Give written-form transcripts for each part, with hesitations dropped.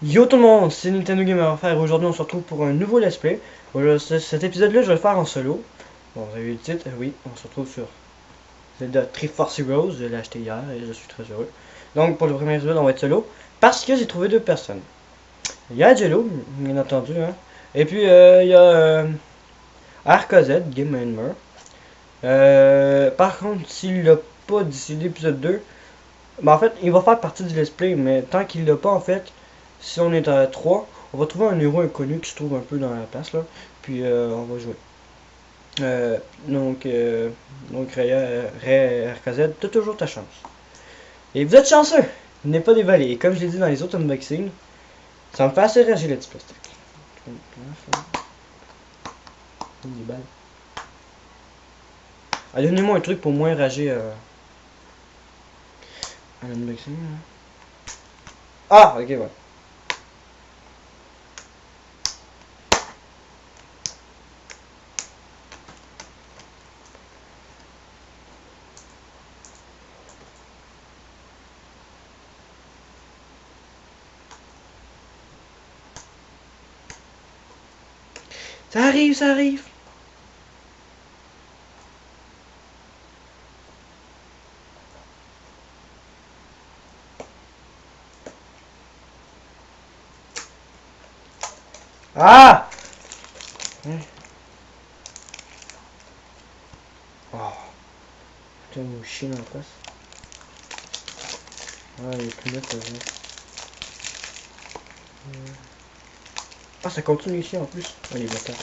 Yo tout le monde, c'est Nintendo Gamer Affaires. Aujourd'hui on se retrouve pour un nouveau let's play. Cet épisode là je vais le faire en solo. Bon, vous avez vu le titre, oui, on se retrouve sur Zelda Triforce Heroes, je l'ai acheté hier et je suis très heureux. Donc pour le premier épisode on va être solo, parce que j'ai trouvé deux personnes. Il y a Jello, bien entendu, hein. Et puis il y a RKZ, Game Gamer. Par contre s'il l'a pas d'ici l'épisode 2, bah en fait il va faire partie du let's play, mais tant qu'il l'a pas en fait, si on est à 3, on va trouver un héros inconnu qui se trouve un peu dans la place là. Puis on va jouer. Euh, donc, euh, donc Ray RKZ, t'as toujours ta chance. Et vous êtes chanceux! Il n'est pas déballé. Et comme je l'ai dit dans les autres unboxings, ça me fait assez réagir les petits plastiques. Des balles. Ah, donnez-moi un truc pour moins rager à l'unboxing. Ah, ok, ouais. Ça arrive, ça arrive! Ah! Oh, putain, il me chie dans la face. Ah, il est plus net, ça. Ah, ça continue ici en plus. Allez, bâtard.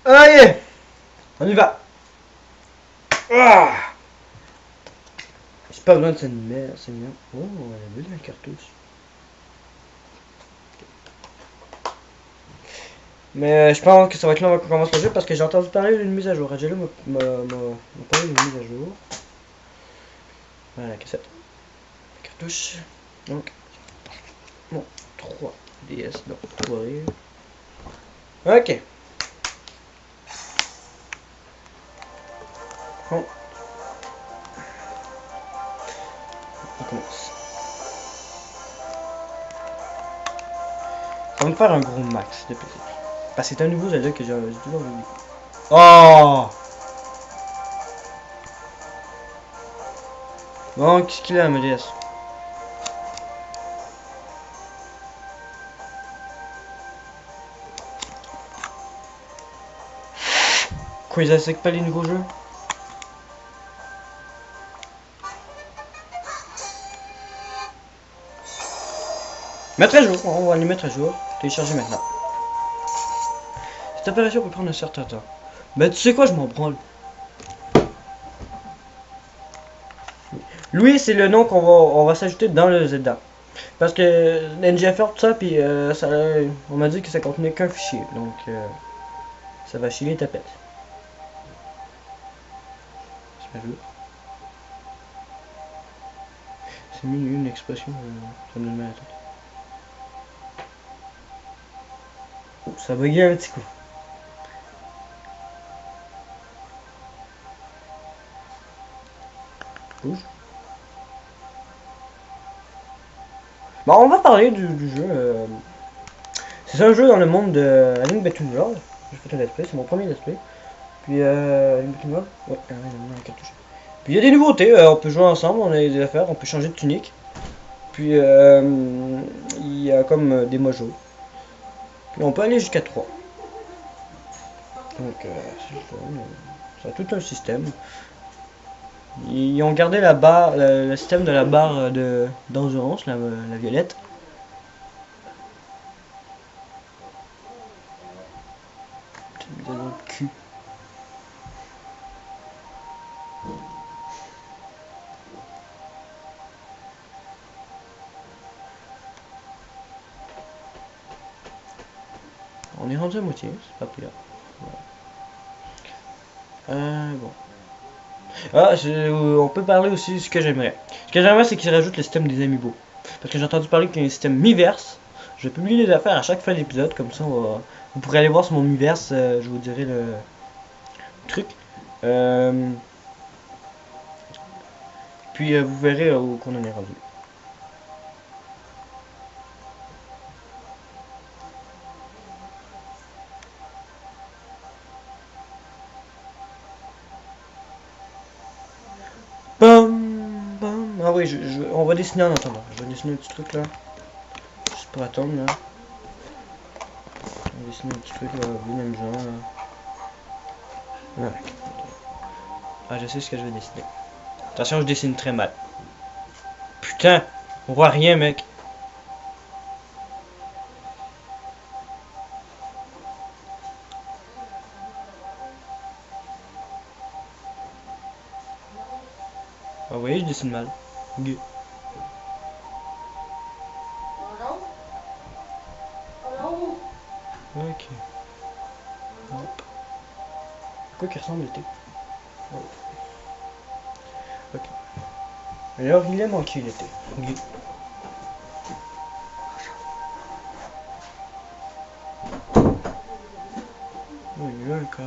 Allez! On y va! Ah! J'ai pas besoin de cette merde, c'est bien. Oh, elle a vu la cartouche. Mais je pense que ça va être long qu'on commence le jeu parce que j'ai entendu parler d'une mise à jour. Angelo m'a parlé d'une mise à jour. Voilà la cassette. La cartouche. Donc, bon, 3DS, donc 3D. Ok. Bon, on commence. Ça va me faire un gros max de PC. Parce que c'est un nouveau Zelda que j'ai toujours voulu. Oh! Bon, qu'est-ce qu'il a, MDS? Quoi, ils acceptent pas les nouveaux jeux? Mettre à jour, on va les mettre à jour. Télécharger maintenant. Cette opération peut prendre un certain temps. Mais tu sais quoi, je m'en branle. Louis, c'est le nom on va s'ajouter dans le Zelda. Parce que NG a fait tout ça, puis on m'a dit que ça contenait qu'un fichier. Donc, ça va chier les tapettes. C'est mis une expression, ça me met à la tête. Oh, ça a bugué un petit coup. Bouge. Bon, on va parler du jeu. C'est un jeu dans le monde de A Link Between Worlds. J'ai fait un let's play, c'est mon premier let's play. Puis, A Link Between Worlds. Ouais, la cartouche. Puis il y a des nouveautés, on peut jouer ensemble, on a des affaires, on peut changer de tunique. Puis il y a comme des modules. Puis on peut aller jusqu'à 3. Donc ça a tout un système. Ils ont gardé la barre, le système de la barre d'endurance, la violette. Petite mise à jour de cul. On est rendu à moitié, c'est pas pire. Bon. Ah, on peut parler aussi de ce que j'aimerais. Ce que j'aimerais, c'est qu'ils rajoutent le système des amiibo. Parce que j'ai entendu parler qu'il y a un système Miiverse. Je vais publier les affaires à chaque fin d'épisode, comme ça vous pourrez aller voir sur mon Miiverse, je vous dirai le truc. Puis vous verrez où qu'on en est rendu. Bam, bam. Ah oui, on va dessiner en attendant. Je vais dessiner un petit truc là. Juste pour attendre là. On va dessiner un petit truc là, du même genre là. Ouais. Ah, je sais ce que je vais dessiner. Attention, je dessine très mal. Putain, on voit rien, mec. Ah, vous voyez, je dessine mal. Ok. Ok. Hop. Quoi qui ressemble l'été? Oh. Ok. Alors, il a manqué l'été. Ok. Oui, il y a un corps.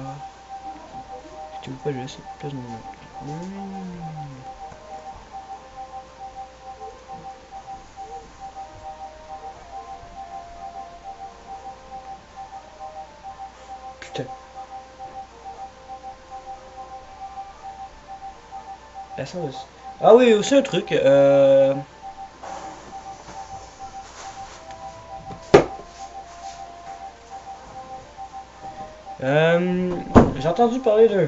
Si tu veux pas, je laisse une place dans mon... Putain. La sang de... Ah oui, aussi un truc. J'ai entendu parler d'un...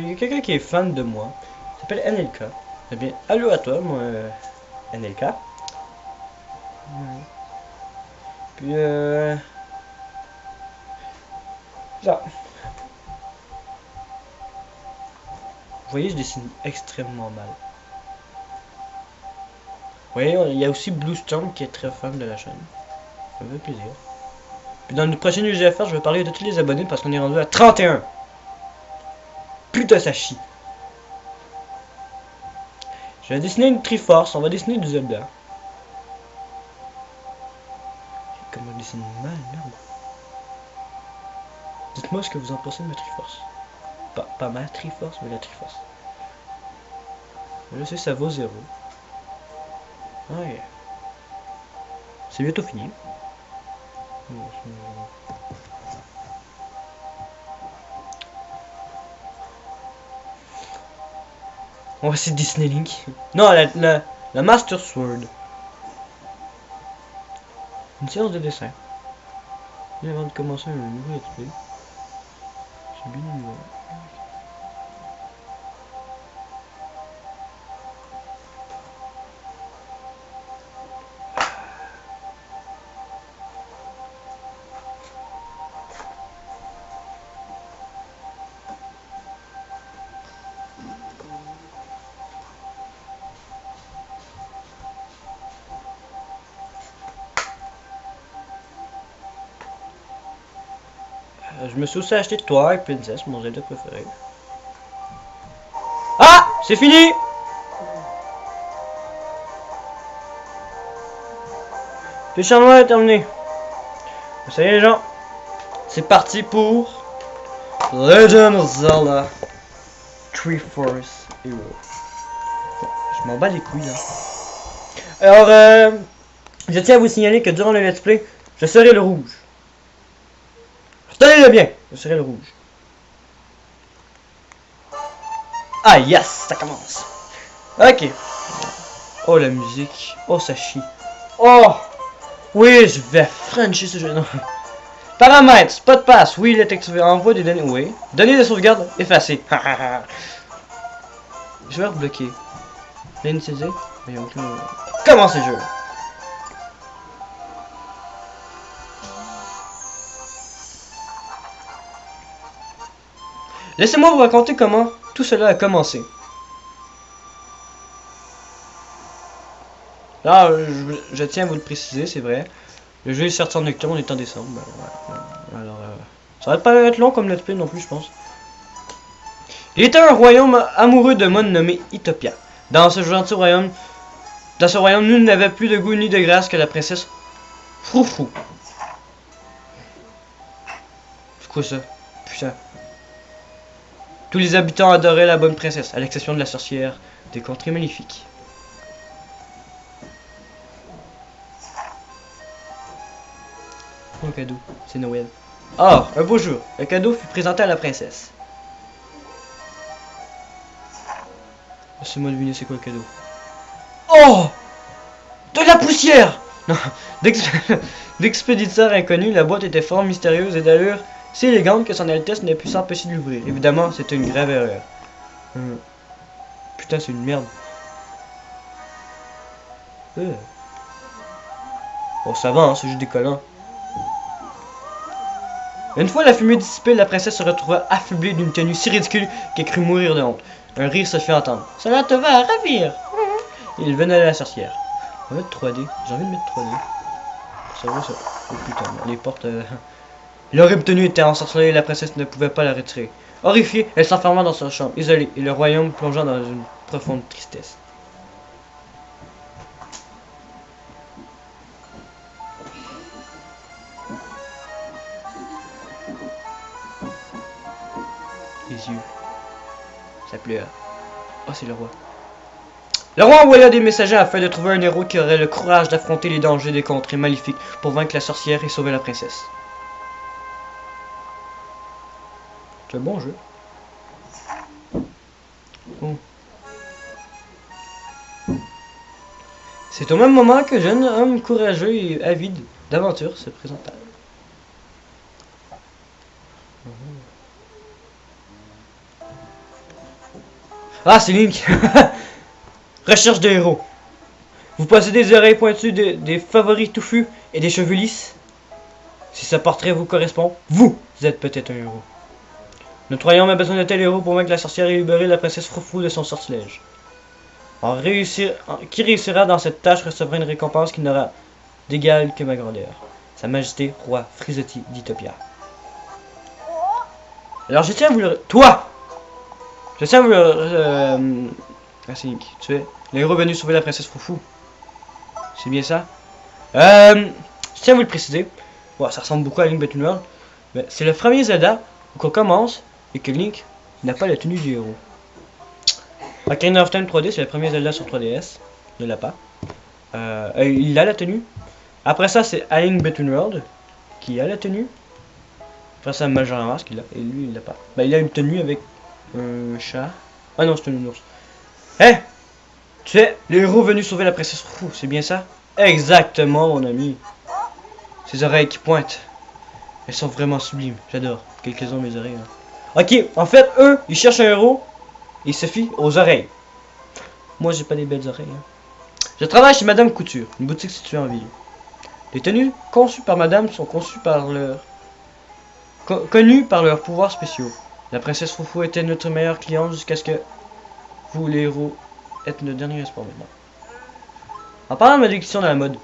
Il y a quelqu'un qui est fan de moi. Il s'appelle NLK. Eh bien, allô à toi, moi, NLK. Puis, ça. Vous voyez, je dessine extrêmement mal. Vous voyez, il y a aussi Bluestorm qui est très fan de la chaîne. Ça me fait plaisir. Puis dans le prochain UGFR, je vais parler de tous les abonnés parce qu'on est rendu à 31. Putain, ça chie. Je vais dessiner une Triforce, on va dessiner du Zelda. Comment je dessine mal, merde. Dites-moi ce que vous en pensez de ma Triforce. Pas ma Triforce, mais la Triforce. Je sais, ça vaut 0. Ouais. C'est bientôt fini. On va essayer de Disney Link. Non, la Master Sword. Une séance de dessin. Et avant de commencer un nouveau let's play. C'est bien nouveau. Je me suis aussi acheté Twilight Princess, mon Zelda préféré. Ah! C'est fini! Le charnois est terminé. Ça y est les gens, c'est parti pour Legend of Zelda Triforce Hero. Je m'en bats les couilles là. Alors, je tiens à vous signaler que durant le let's play, je serai le rouge. Tenez-le bien, je serai le rouge. Ah yes, ça commence. Ok. Oh la musique, oh ça chie. Oh, oui, je vais frencher ce jeu. Non. Paramètres, spot pass, oui, il est activé. Envoi des données, oui. Données de sauvegarde, effacées. Je vais rebloquer. L'initialiser. Comment ce jeu? Laissez-moi vous raconter comment tout cela a commencé. Là, je tiens à vous le préciser, c'est vrai. Le jeu est sorti en octobre, on est en décembre. Ben, ouais. Alors, ça va pas être long comme let's play non plus, je pense. Il était un royaume amoureux de monde nommé Utopia. Dans ce royaume, nul n'avait plus de goût ni de grâce que la princesse Froufrou. C'est quoi ça? Putain. Tous les habitants adoraient la bonne princesse, à l'exception de la sorcière des contrées maléfiques. Un cadeau, c'est Noël. Ah, un beau jour. Le cadeau fut présenté à la princesse. Laissez-moi deviner c'est quoi le cadeau. Oh! De la poussière! Non, d'expéditeur inconnu, la boîte était fort mystérieuse et d'allure si élégante que son Altesse n'a pu s'empêcher de l'ouvrir. Évidemment, c'était une grave erreur. Putain, c'est une merde. Bon, ça va, hein, c'est juste des collants. Une fois la fumée dissipée, la princesse se retrouva affublée d'une tenue si ridicule qu'elle crut mourir de honte. Un rire se fit entendre. Cela te va ravir. Il venait de la sorcière. On va mettre 3D. J'ai envie de mettre 3D. Ça va ça. Oh putain, les portes. L'horrible tenue était ensorcelée et la princesse ne pouvait pas la retirer. Horrifiée, elle s'enferma dans sa chambre, isolée, et le royaume plongea dans une profonde tristesse. Les yeux. Ça pleure. Oh, c'est le roi. Le roi envoya des messagers afin de trouver un héros qui aurait le courage d'affronter les dangers des contrées maléfiques pour vaincre la sorcière et sauver la princesse. C'est un bon jeu. Oh. C'est au même moment que jeune homme courageux et avide d'aventure se présenta. Ah, c'est Link. Recherche de héros. Vous possédez des oreilles pointues, des favoris touffus et des cheveux lisses. Si ce portrait vous correspond, vous êtes peut-être un héros. Notre royaume a besoin de tel héros pour vaincre la sorcière et libérer la princesse Froufrou de son sortilège. Qui réussira dans cette tâche recevra une récompense qui n'aura d'égal que ma grandeur. Sa Majesté, roi Frisotti d'Itopia. Alors je tiens à vous le... Toi! Je tiens à vous le... Ah, c'est Link. Tu es le héros venu sauver la princesse Froufrou. C'est bien ça? Je tiens à vous le préciser. Bon, ça ressemble beaucoup à Link Between Worlds. Mais c'est le premier Zelda où on commence et que Link n'a pas la tenue du héros. Ocarina of Time 3D, c'est le premier Zelda sur 3DS. Il ne l'a pas. Il a la tenue. Après ça, c'est A Link Between Worlds qui a la tenue. Après ça, Majora's Mask qu'il a. Et lui, il l'a pas. Bah, il a une tenue avec un chat. Ah non, c'est un ours. Hé! Tu es le héros venu sauver la princesse Froufrou, c'est bien ça? Exactement, mon ami. Ses oreilles qui pointent. Elles sont vraiment sublimes. J'adore. Quelques-uns mes oreilles. Hein. Ok, en fait, eux, ils cherchent un héros. Il se fie aux oreilles. Moi, j'ai pas des belles oreilles. Hein. Je travaille chez Madame Couture, une boutique située en ville. Les tenues conçues par Madame sont conçues par leur... connues par leurs pouvoirs spéciaux. La princesse Froufrou était notre meilleure cliente jusqu'à ce que vous, les héros, êtes notre dernier espoir maintenant. En parlant de malédiction dans la mode,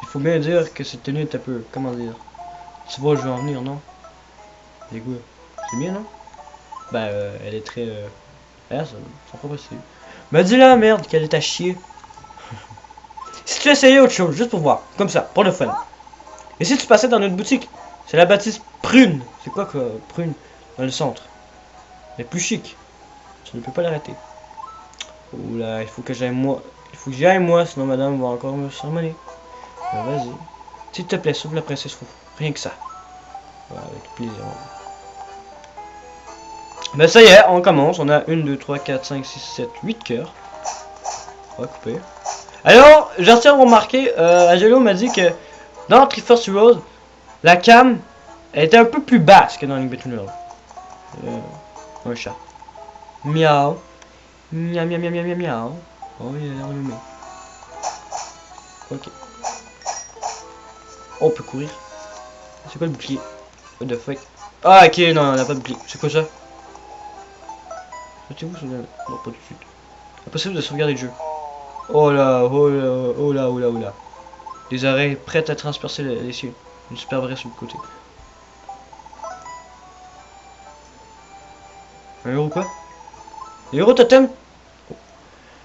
il faut bien dire que cette tenue est un peu... Comment dire? Tu vois où je veux en venir, non? Les goûts. C'est bien, non? Ben, elle est très... ça pas possible. Mais dis-la, merde, qu'elle est à chier. Si tu essayais autre chose, juste pour voir, comme ça, pour le fun. Et si tu passais dans notre boutique? C'est la bâtisse Prune. C'est quoi que Prune? Dans le centre. Elle est plus chic. Tu ne peux pas l'arrêter. Oula, il faut que j'aille moi. Il faut que j'y aille moi, sinon madame va encore me sermonner. Ben, vas-y. S'il te plaît, sauve la princesse Froufrou. Rien que ça. Ouais, avec plaisir. Ben ça y est, on commence. On a 1, 2, 3, 4, 5, 6, 7, 8 cœurs. On va couper. Alors, je tiens à remarquer, Angelo m'a dit que dans Triforce Heroes, la cam elle était un peu plus basse que dans Link Between Worlds. Un chat. Miaou. Miaou, miaou, miaou, miaou, miaou. Oh, il a l'air allumé. Ok. Oh, on peut courir. C'est quoi le bouclier? What the fuck? Ah, ok, non, on n'a pas de bouclier. C'est quoi ça? C'est où ça? Non, pas tout de suite. Impossible de sauvegarder le jeu. Oh là, oh là, oh là, oh là, oh là. Des oreilles prêtes à transpercer les cieux. Une super vraie sur le côté. Un héros quoi? Les héros totems?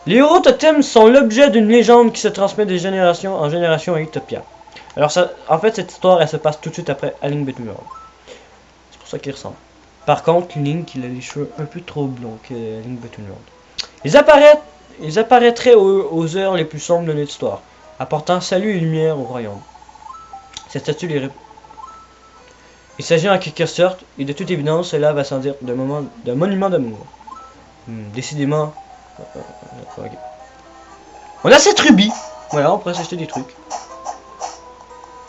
Les héros totems sont l'objet d'une légende qui se transmet de génération en génération à Utopia. Alors ça, en fait cette histoire elle se passe tout de suite après A Link Between Worlds. C'est pour ça qu'il ressemble. Par contre Link il a les cheveux un peu trop blonds que Link Between Worlds. Ils apparaîtraient aux heures les plus sombres de notre histoire, apportant salut et lumière au royaume. Cette statue Il s'agit en quelque sorte, et de toute évidence, cela va sans dire d'un monument d'amour. Décidément. Ok. On a cette rubis. Voilà, on pourrait s'acheter des trucs.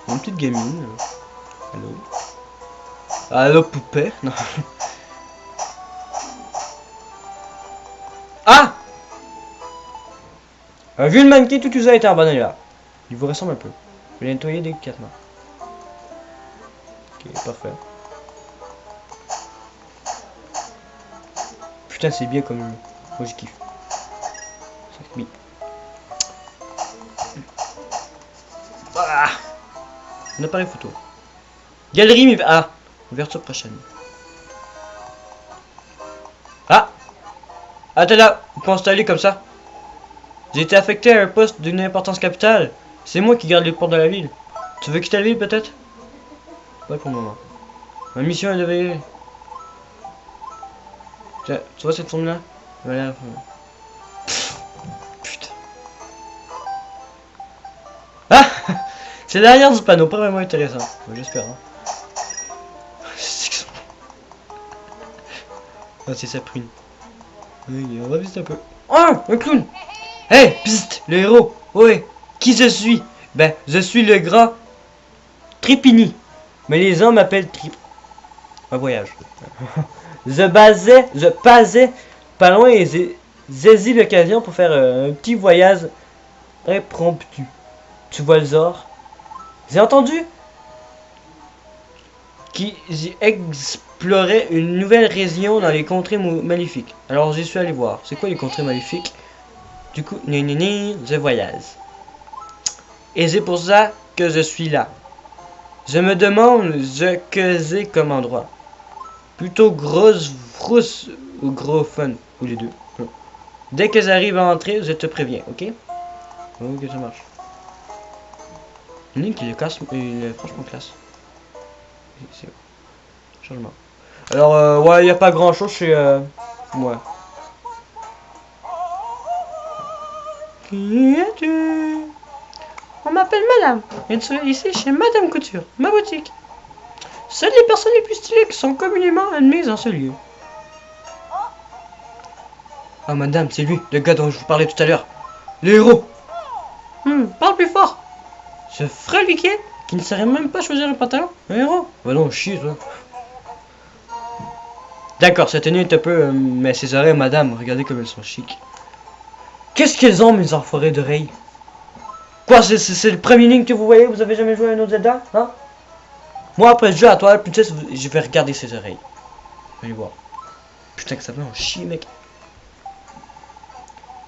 Une petite gamine. Allô. Allô, poupée. Non. Ah! Vu le mannequin, tout usé est en bon état. Il vous ressemble un peu. Je vais nettoyer délicatement. Ok, parfait. Putain, c'est bien comme jeu. Moi, je kiffe. C'est bien. Ah! Un appareil photo. Galerie, mais... Ah! Ouverture prochaine. Ah! Attends là, vous pouvez installer comme ça. J'ai été affecté à un poste d'une importance capitale. C'est moi qui garde les portes de la ville. Tu veux quitter la ville peut-être? Pas pour le moment. Ma mission est de veiller. Tiens, tu vois cette forme là? Voilà. Putain. Ah! C'est derrière du panneau, pas vraiment intéressant. J'espère. Hein. Ah, c'est sa prune. Oui, on va visiter un peu. Oh! Un clown! Hey! Psst! Le héros! Ouais! Qui je suis? Ben, je suis le grand Tripini. Mais les gens m'appellent Trip. Un voyage. je passais pas loin et j'ai saisi l'occasion pour faire un petit voyage impromptu. Tu vois le genre? J'ai entendu j'ai exploré une nouvelle région dans les contrées maléfiques. Alors j'y suis allé voir. C'est quoi les contrées maléfiques? Du coup, je voyage. Et c'est pour ça que je suis là. Je me demande ce que c'est comme endroit. Plutôt grosse frousse ou gros fun, ou les deux. Dès que j'arrive à entrer, je te préviens, ok? Ok, ça marche. Link, il est franchement classe. C'est changement. Alors, ouais, il n'y a pas grand chose chez moi. Qui es-tu? On m'appelle Madame. Et tu es ici chez Madame Couture, ma boutique. Seules les personnes les plus stylées qui sont communément admises dans ce lieu. Ah, Madame, c'est lui, le gars dont je vous parlais tout à l'heure. Le héros. Parle plus fort. Ce freliquet qui ne saurait même pas choisir un pantalon. Un héros. Bah non, chie, toi. D'accord, cette tenue est un peu... mais ces oreilles, Madame, regardez comme elles sont chic. Qu'est-ce qu'elles ont, mes enfoirés d'oreilles? Quoi, c'est le premier ligne que vous voyez? Vous avez jamais joué à un autre Zelda? Hein? Moi, après le jeu à toi, putain, je vais regarder ses oreilles. Allez voir. Putain, que ça va en chier, mec.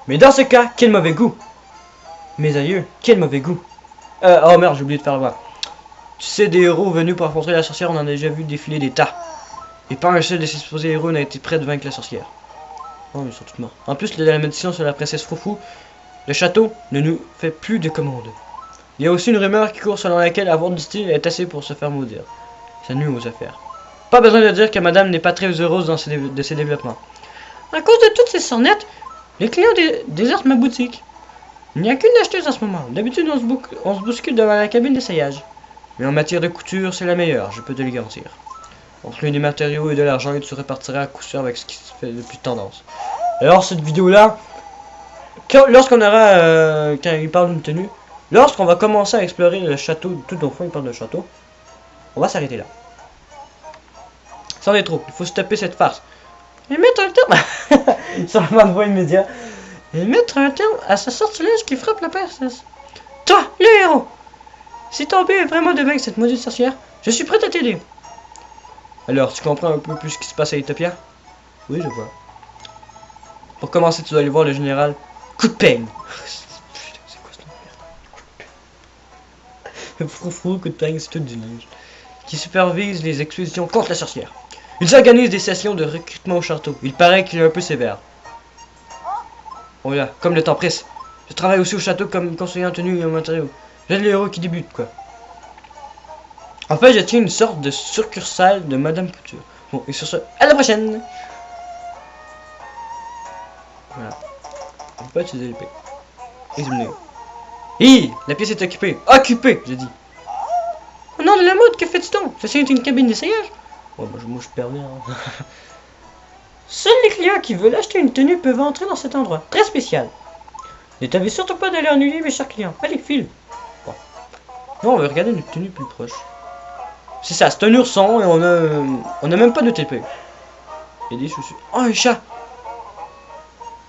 Mais dans ce cas, quel mauvais goût. Mes aïeux, quel mauvais goût. Oh merde, j'ai oublié de faire le voir. Tu sais, des héros venus pour affronter la sorcière, on en a déjà vu défiler des tas. Et pas un seul de ces supposés héros n'a été prêt de vaincre la sorcière. Oh, mais ils sont tous morts. En plus, la malédiction sur la princesse Froufrou, le château ne nous fait plus de commandes. Il y a aussi une rumeur qui court selon laquelle avoir du style est assez pour se faire maudire. Ça nuit aux affaires. Pas besoin de dire que madame n'est pas très heureuse dans ses développements. À cause de toutes ces sornettes, les clients désertent ma boutique. Il n'y a qu'une acheteuse en ce moment. D'habitude, on se bouscule devant la cabine d'essayage. Mais en matière de couture, c'est la meilleure, je peux te le garantir. Entre des matériaux et de l'argent, et tu repartiras à coup sûr avec ce qui se fait depuis tendance. Alors, cette vidéo-là, lorsqu'on aura, quand il parle d'une tenue, lorsqu'on va commencer à explorer le château, tout au fond, il parle de château, on va s'arrêter là. C'en est trop, il faut stopper cette farce. Et mettre un terme sur le voix immédiat. Et mettre un terme à ce sortilège qui frappe la princesse. Toi, le héros! Si ton but est vraiment de vaincre cette maudite sorcière, je suis prêt à t'aider. Alors, tu comprends un peu plus ce qui se passe à Utopia? Oui, je vois. Pour commencer, tu dois aller voir le général Coup de peigne. Putain, c'est quoi ce nom? Froufrou, Coup de peigne, c'est tout du linge. Qui supervise les expéditions contre la sorcière. Ils organisent des sessions de recrutement au château. Il paraît qu'il est un peu sévère. Oh là, comme le temps presse. Je travaille aussi au château comme conseiller en tenue et en matériaux. J'aide les héros qui débutent, quoi. En fait, je tiens une sorte de succursale de Madame Couture. Bon, et sur ce, à la prochaine! Voilà. On peut pas utiliser l'épée. Examiner. Hi! La pièce est occupée! Occupée! J'ai dit. On non, de la mode, que fais-tu donc? C'est une cabine d'essayage? Ouais, moi je perds bien. Hein. Seuls les clients qui veulent acheter une tenue peuvent entrer dans cet endroit très spécial. Ne t'avez surtout pas d'aller ennuyer mes chers clients. Allez, file. Bon. Non, on va regarder une tenue plus proche. C'est ça, c'est un ourson et on a même pas de TP. Il y a des chaussures. Oh, un chat.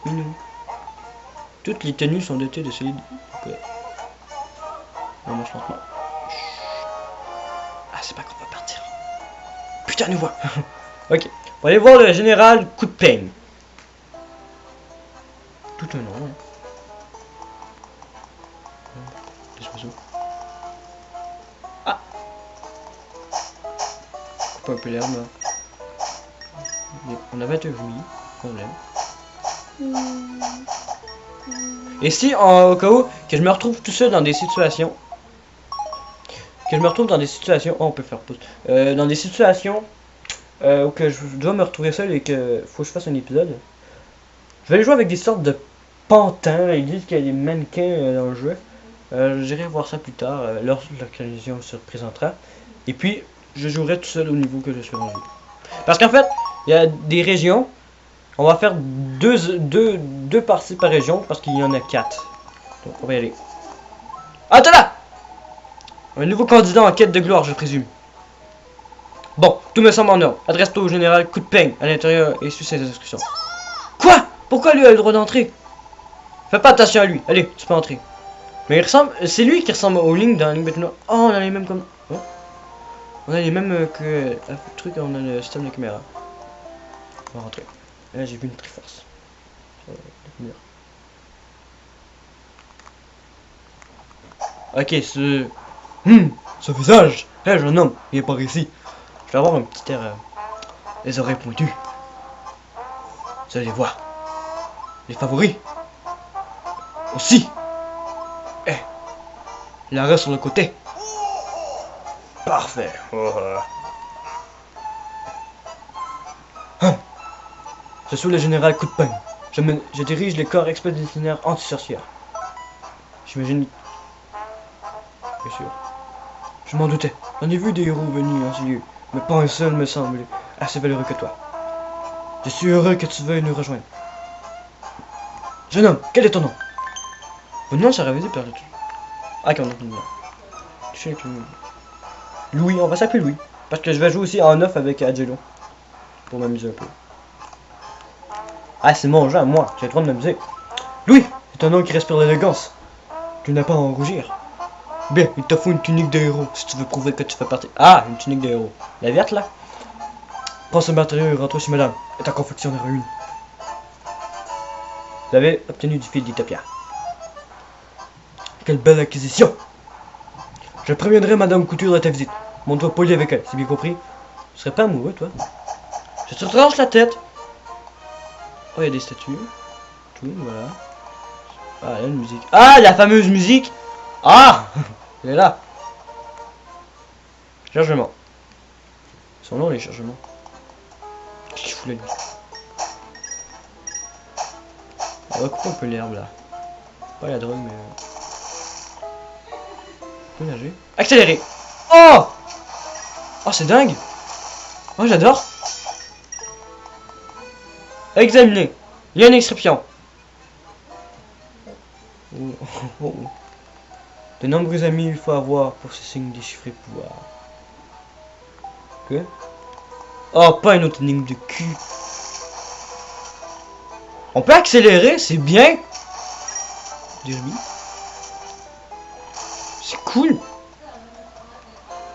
Minou. Toutes les tenues sont dotées de solides. On marche lentement. Ah, c'est pas qu'on va partir. Putain, nous voit. Ok. On va aller voir le général Coup de Peigne. Tout un nom. Hein. Des oiseaux. Ah. Coupe un peu l'herbe. On avait un oui. Problème. Et si, au cas où, que je me retrouve tout seul dans des situations. Oh, on peut faire pause. Dans des situations où que je dois me retrouver seul et que faut que je fasse un épisode. Je vais aller jouer avec des sortes de pantins. Ils disent qu'il y a des mannequins dans le jeu. J'irai voir ça plus tard, lorsque l'occasion se présentera. Et puis, je jouerai tout seul au niveau que je suis rendu. Parce qu'en fait, il y a des régions. On va faire deux parties par région parce qu'il y en a 4. Donc on va y aller. Attends là! Un nouveau candidat en quête de gloire, je présume. Bon, tout me semble en ordre. Adresse-toi au général Coup de Peigne à l'intérieur et suis ses instructions. Quoi? Pourquoi lui a le droit d'entrer? Fais pas attention à lui. Allez, tu peux entrer. Mais il ressemble. C'est lui qui ressemble au Link dans Link Between. Oh, on a les mêmes comme. Oh. On a les mêmes que. Le truc, on a le système de caméra. On va rentrer. Et là, j'ai vu une Triforce. Ok, ce visage, jeune homme, il est par ici. Je vais avoir un petit air, les oreilles pointues. Vous allez voir. Les favoris. Aussi. Eh, l'arrêt sur le côté. Parfait. Je suis le général Coup de Peigne. Je dirige les corps expéditionnaires anti-sorcières. J'imagine. Bien sûr. Je m'en doutais. J'en ai vu des héros venus en ce lieu, mais pas un seul me semble assez valeureux que toi. Je suis heureux que tu veuilles nous rejoindre. Jeune homme, quel est ton nom? Votre nom sera visé par le... Ah, qu'on a ton nom. Louis, on va s'appeler Louis. Parce que je vais jouer aussi en off avec Angelo. Pour m'amuser un peu. Ah, c'est mon jeu à moi, j'ai le droit de m'amuser. Louis, c'est un nom qui respire l'élégance. Tu n'as pas à en rougir. Bien, il te faut une tunique de héros si tu veux prouver que tu fais partie. Ah, une tunique de héros. La verte là? Prends ce matériau et rends-toi chez madame. Et ta confectionnera une. Vous avez obtenu du fil d'Utopia. Quelle belle acquisition! Je préviendrai madame Couture de ta visite. Mon doigt poli avec elle, c'est bien compris? Tu serais pas amoureux, toi? Je te tranche la tête! Oh, il y a des statues. Tout, voilà. Ah, il y a une musique. Ah, la fameuse musique! Ah! Elle est là. Chargement. Ils sont longs les chargements. Qu'est-ce qu'il fout là, lui? On va couper un peu l'herbe là. Pas la drogue, mais. On peut nager. Accélérer! Oh! Oh, c'est dingue! Oh, j'adore! Examiner. Il y a une inscription. Oh. De nombreux amis il faut avoir pour ce signe déchiffré pouvoir. Que? Oh, pas une autre énigme de cul. On peut accélérer, c'est bien. C'est cool.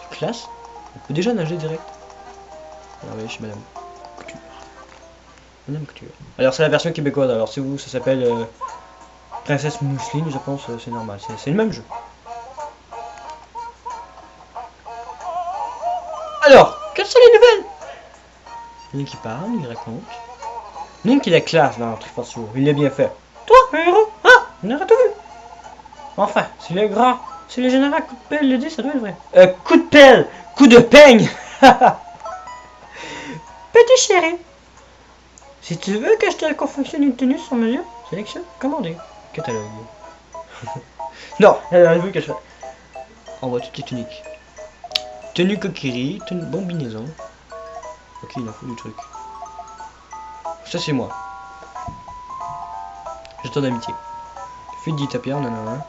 C'est classe. On peut déjà nager direct. Alors, oui, je suis Madame Couture. Madame Couture. Alors, c'est la version québécoise. Alors, si vous, ça s'appelle Princesse Mousseline, je pense, c'est normal. C'est le même jeu. Alors, quelles sont les nouvelles? Link qui parle, il raconte. Link il est classe dans Triforce, il l'a bien fait. Toi, un héros? Ah, on aurait tout vu. Enfin, c'est le grand, c'est le général Coup de Pelle le dit, ça doit être vrai. Coup de pelle, coup de peigne. Petit chéri, si tu veux que je te confectionne une tenue sur mesure, sélectionne, commander. Catalogue. Non, elle veut que je fasse. Envoie toutes les tuniques. Tenue coquillerie, tenue bombinaison. Ok, il en faut du truc. Ça c'est moi. Jeton d'amitié. Fuite d'Itapia, on en a un.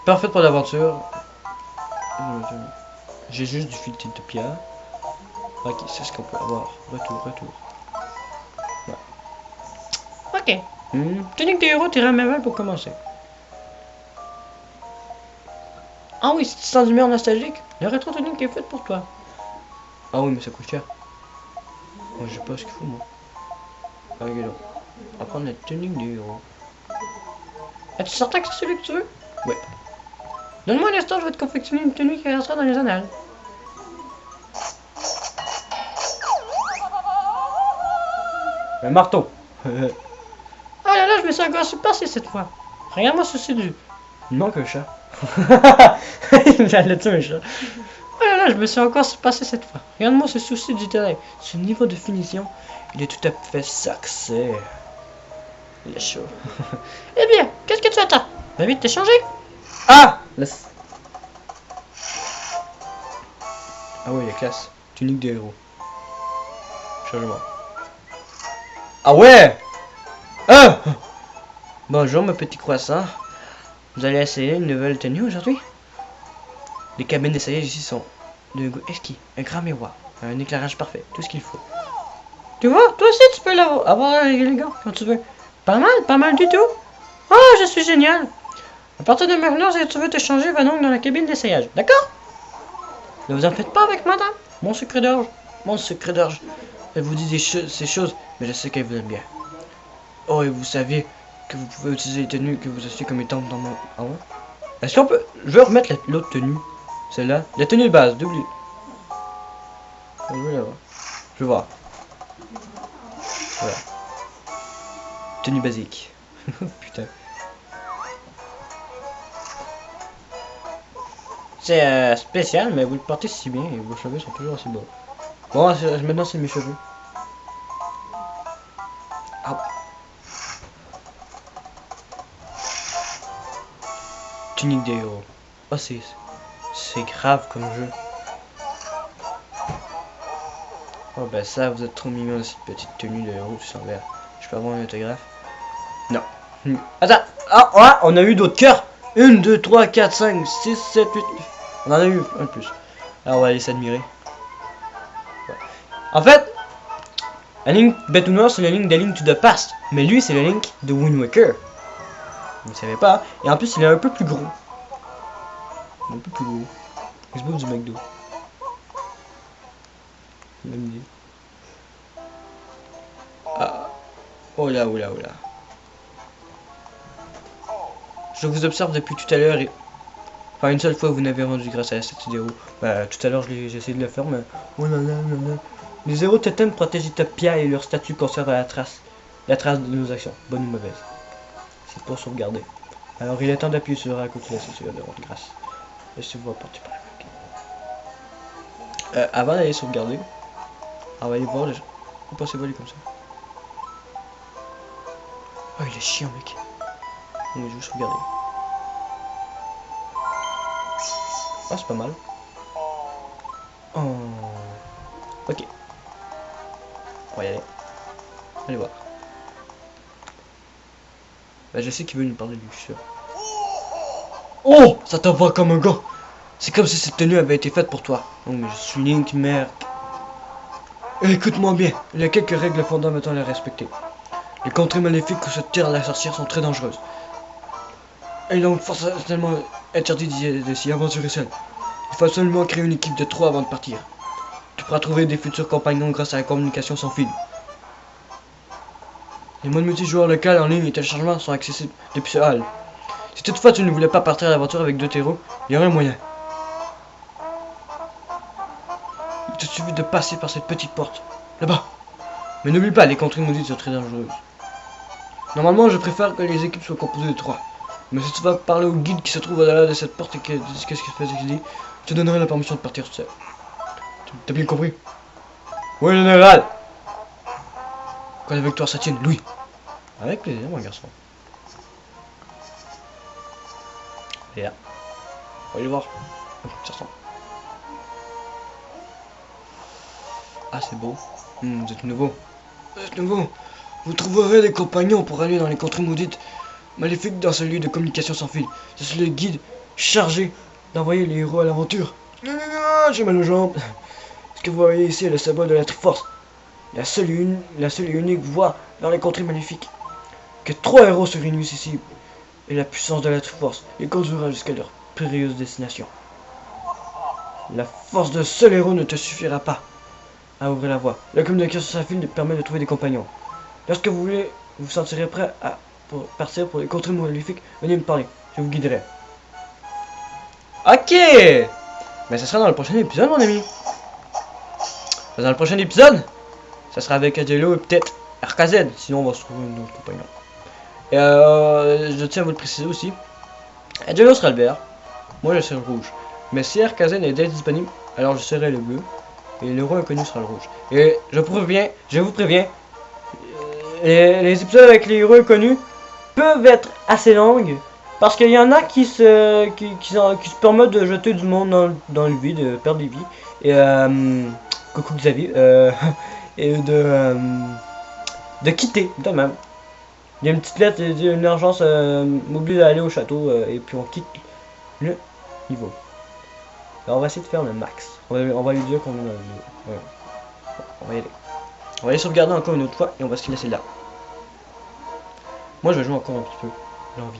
Parfait pour l'aventure. J'ai juste du fuite d'Itapia. Ok, c'est ce qu'on peut avoir. Retour. Ouais. Ok. Tunique de héros, t'es mal pour commencer. Ah oui, si tu sens d'humeur nostalgique, le rétro tunique est faite pour toi. Ah oui, mais ça coûte cher. Moi, je sais pas ce qu'il faut, moi. Ah, regarde. On va prendre la tunique de héros. Es-tu certain que c'est celui que tu veux? Ouais. Donne-moi un instant, je vais te confectionner une tenue qui restera dans les annales. Un marteau. Ah là là, je me suis encore surpassé cette fois. Regarde-moi ceci du... Il manque un chat. J'allais tuer un chat. Oh là là, je me suis encore surpassé cette fois. Regarde-moi ce souci du détail. Ce niveau de finition, il est tout à fait sexy. Il est chaud. Eh bien, qu'est-ce que tu attends? Va vite t'échanger. Ah! Laisse. Ah ouais, il y a classe. Tunique de héros. Changement. Ah ouais! Ah! Bonjour, mon petit croissant. Vous allez essayer une nouvelle tenue aujourd'hui? Les cabines d'essayage ici sont de goût exquis, un grand miroir, un éclairage parfait, tout ce qu'il faut. Tu vois, toi aussi tu peux avoir un élégant quand tu veux. Pas mal du tout. Oh, je suis génial. À partir de maintenant, si tu veux te changer, va donc dans la cabine d'essayage, d'accord? Ne vous en faites pas avec madame. Mon secret d'orge. Elle vous dit ces choses, mais je sais qu'elle vous aime bien. Oh, et vous savez que vous pouvez utiliser les tenues que vous associez comme étant dans mon... Ah ouais? Est-ce qu'on peut... Je vais remettre l'autre tenue. Celle-là. La tenue de base, d'oubli. Je vais voir. Voilà. Tenue basique. Putain. C'est spécial, mais vous le portez si bien et vos cheveux sont toujours aussi beaux. Bon, maintenant c'est mes cheveux. Ah. Tunique des héros. Oh, c'est grave comme jeu. Oh bah ça, vous êtes trop mignon cette petite tenue de héros, tu sens vert. Je peux avoir un autographe? Non. Attends. Ah, ouais, on a eu d'autres cœurs. 1, 2, 3, 4, 5, 6, 7, 8. On en a eu un de plus. Alors on va aller s'admirer. Ouais. En fait, la ligne Bête ou Noire, c'est la ligne de Link to the Past. Mais lui, c'est la Link de Wind Waker. Vous ne savez pas. Et en plus, il est un peu plus gros. Un peu plus gros. Il se bouffe du McDo. Même idée. Ah. Oh là. Je vous observe depuis tout à l'heure et... Enfin, une seule fois, vous n'avez rendu grâce à cette vidéo. Bah, tout à l'heure, j'ai essayé de le faire, mais... Oh là là. Les héros totems protègent Utopia et leur statut conserve la trace de nos actions, bonne ou mauvaise. C'est pour sauvegarder. Alors, il est temps d'appuyer sur à côté de la ceinture de rendre grâce. Laissez-vous apporter par la avant d'aller sauvegarder, on va aller voir les gens. Faut pas s'évaluer comme ça. Oh, il est chiant, mec. On va juste sauvegarder. Ah, c'est pas mal. Oh. Ok. On va y aller. Allez voir. Bah, je sais qu'il veut nous parler du futur. Oh, ça t'envoie comme un gars. C'est comme si cette tenue avait été faite pour toi. Oh, mais je suis Link, merde. Écoute-moi bien, il y a quelques règles fondamentales à respecter. Les contrées maléfiques que se tire la sorcière sont très dangereuses. Et donc forcément interdit de s'y aventurer seul. Il faut absolument créer une équipe de 3 avant de partir. Tu pourras trouver des futurs compagnons grâce à la communication sans fil. Les modes multijoueurs locaux en ligne et téléchargements sont accessibles depuis ce hall. Si toutefois tu ne voulais pas partir à l'aventure avec 2 héros, il y aurait un moyen. Il te suffit de passer par cette petite porte, là-bas. Mais n'oublie pas, les contrées maudites sont très dangereuses. Normalement, je préfère que les équipes soient composées de 3. Mais si tu vas parler au guide qui se trouve au-delà de cette porte et que qu'est-ce qu'il fait dit, je te donnerai la permission de partir tout seul. T'as bien compris? Oui, général. Quand la victoire ça tienne, Louis. Avec plaisir, mon garçon. Et là, on va aller voir. Ça ressemble. Ah, c'est beau. Vous êtes nouveau. Vous êtes nouveau. Vous trouverez des compagnons pour aller dans les contrées maudites, maléfiques dans ce lieu de communication sans fil. Je suis le guide chargé d'envoyer les héros à l'aventure. J'ai mal aux jambes. Ce que vous voyez ici est le symbole de la Triforce. La seule et unique voie vers les contrées maléfiques. Que 3 héros se réunissent ici. Et la puissance de la Triforce les conduira jusqu'à leur périlleuse destination. La force d'un seul héros ne te suffira pas à ouvrir la voie. La communication sans fil permet de trouver des compagnons. Lorsque vous vous sentirez prêt pour partir pour les contrées maléfiques, venez me parler. Je vous guiderai. Ok! Mais ça sera dans le prochain épisode, mon ami. Dans le prochain épisode, ça sera avec Adelo et peut-être RKZ. Sinon, on va se trouver un autre compagnon. Et je tiens à vous le préciser aussi. Adelo sera le vert. Moi, je serai le rouge. Mais si RKZ est disponible, alors je serai le bleu. Et l'héros inconnu sera le rouge. Et je vous préviens, les épisodes avec les héros inconnus peuvent être assez longues. Parce qu'il y en a qui se permettent de jeter du monde dans le vide, de perdre des vies. Et coucou Xavier. Et de quitter, de même. Il y a une petite lettre, une urgence, m'oublie d'aller au château, et puis on quitte le niveau. Alors on va essayer de faire le max. On va lui dire qu'on est dans le niveau. Ouais. On va y aller. On va aller sauvegarder encore une autre fois et on va se laisser là. Moi je vais jouer encore un petit peu. J'ai envie.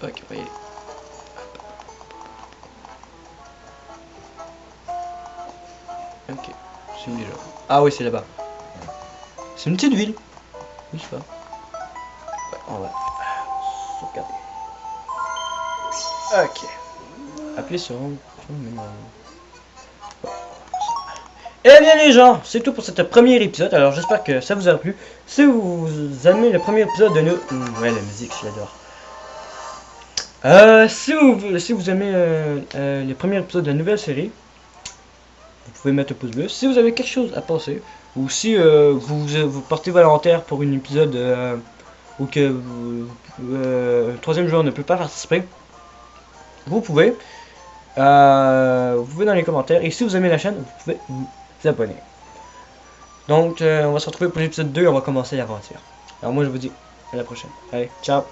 Ok, on va y aller. Ok, c'est où déjà? Ah oui, c'est là-bas. C'est une petite ville. Oui, je sais pas. Ouais, on va sauvegarder. Ok. Appuyez sur le menu. Eh bien les gens, c'est tout pour cet premier épisode. Alors j'espère que ça vous a plu. Si vous aimez le premier épisode de nous... ouais, la musique, je l'adore. Si vous aimez les premiers épisodes de la nouvelle série, vous pouvez mettre un pouce bleu. Si vous avez quelque chose à penser, ou si vous portez volontaire pour un épisode ou que un troisième joueur ne peut pas participer, vous pouvez dans les commentaires. Et si vous aimez la chaîne, vous pouvez vous abonner. Donc on va se retrouver pour l'épisode 2, on va commencer l'aventure. Alors moi je vous dis à la prochaine. Allez, ciao.